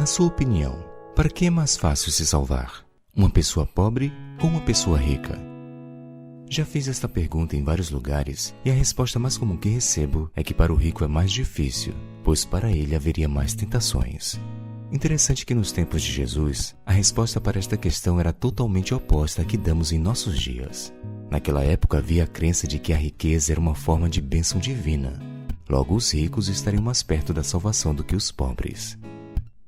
Na sua opinião, para que é mais fácil se salvar? Uma pessoa pobre ou uma pessoa rica? Já fiz esta pergunta em vários lugares e a resposta mais comum que recebo é que para o rico é mais difícil, pois para ele haveria mais tentações. Interessante que nos tempos de Jesus, a resposta para esta questão era totalmente oposta à que damos em nossos dias. Naquela época havia a crença de que a riqueza era uma forma de bênção divina. Logo, os ricos estariam mais perto da salvação do que os pobres.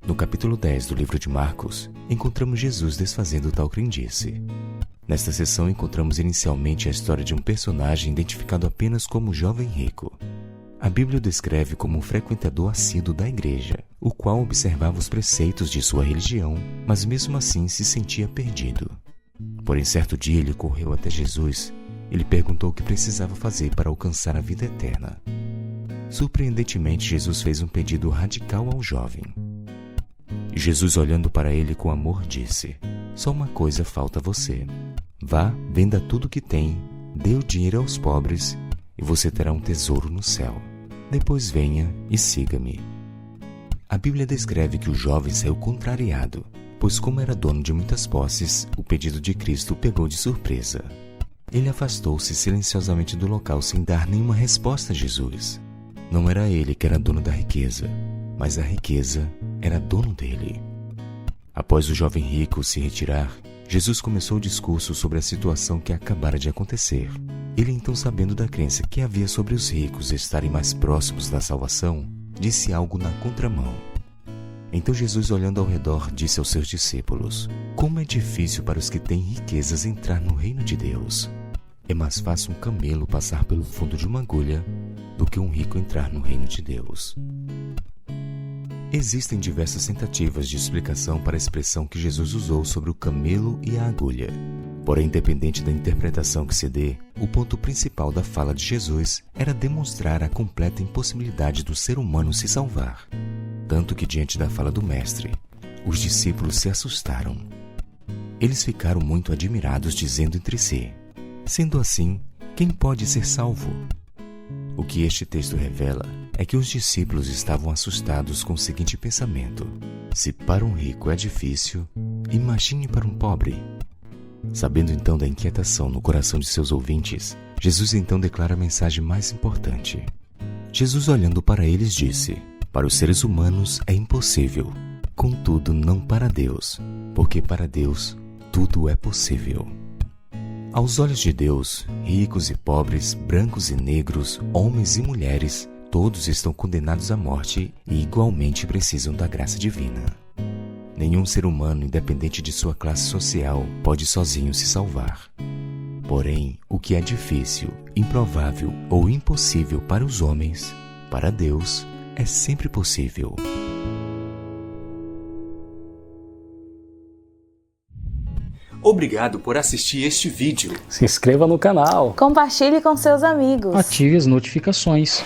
No capítulo 10 do livro de Marcos, encontramos Jesus desfazendo tal crendice. Nesta seção encontramos inicialmente a história de um personagem identificado apenas como jovem rico. A Bíblia o descreve como um frequentador assíduo da igreja, o qual observava os preceitos de sua religião, mas mesmo assim se sentia perdido. Porém, certo dia ele correu até Jesus e lhe perguntou o que precisava fazer para alcançar a vida eterna. Surpreendentemente, Jesus fez um pedido radical ao jovem. E Jesus, olhando para ele com amor, disse: "Só uma coisa falta a você. Vá, venda tudo o que tem, dê o dinheiro aos pobres, e você terá um tesouro no céu. Depois venha e siga-me." A Bíblia descreve que o jovem saiu contrariado, pois como era dono de muitas posses, o pedido de Cristo o pegou de surpresa. Ele afastou-se silenciosamente do local sem dar nenhuma resposta a Jesus. Não era ele que era dono da riqueza, mas a riqueza era dono dele. Após o jovem rico se retirar, Jesus começou o discurso sobre a situação que acabara de acontecer. Ele então, sabendo da crença que havia sobre os ricos estarem mais próximos da salvação, disse algo na contramão. Então Jesus, olhando ao redor, disse aos seus discípulos: "Como é difícil para os que têm riquezas entrar no reino de Deus. É mais fácil um camelo passar pelo fundo de uma agulha do que um rico entrar no reino de Deus." Existem diversas tentativas de explicação para a expressão que Jesus usou sobre o camelo e a agulha. Porém, independente da interpretação que se dê, o ponto principal da fala de Jesus era demonstrar a completa impossibilidade do ser humano se salvar. Tanto que, diante da fala do Mestre, os discípulos se assustaram. Eles ficaram muito admirados, dizendo entre si: "Sendo assim, quem pode ser salvo?" O que este texto revela é que os discípulos estavam assustados com o seguinte pensamento: se para um rico é difícil, imagine para um pobre. Sabendo então da inquietação no coração de seus ouvintes, Jesus então declara a mensagem mais importante. Jesus, olhando para eles, disse: "Para os seres humanos é impossível, contudo não para Deus, porque para Deus tudo é possível." Aos olhos de Deus, ricos e pobres, brancos e negros, homens e mulheres, todos estão condenados à morte e igualmente precisam da graça divina. Nenhum ser humano, independente de sua classe social, pode sozinho se salvar. Porém, o que é difícil, improvável ou impossível para os homens, para Deus, é sempre possível. Obrigado por assistir este vídeo. Se inscreva no canal. Compartilhe com seus amigos. Ative as notificações.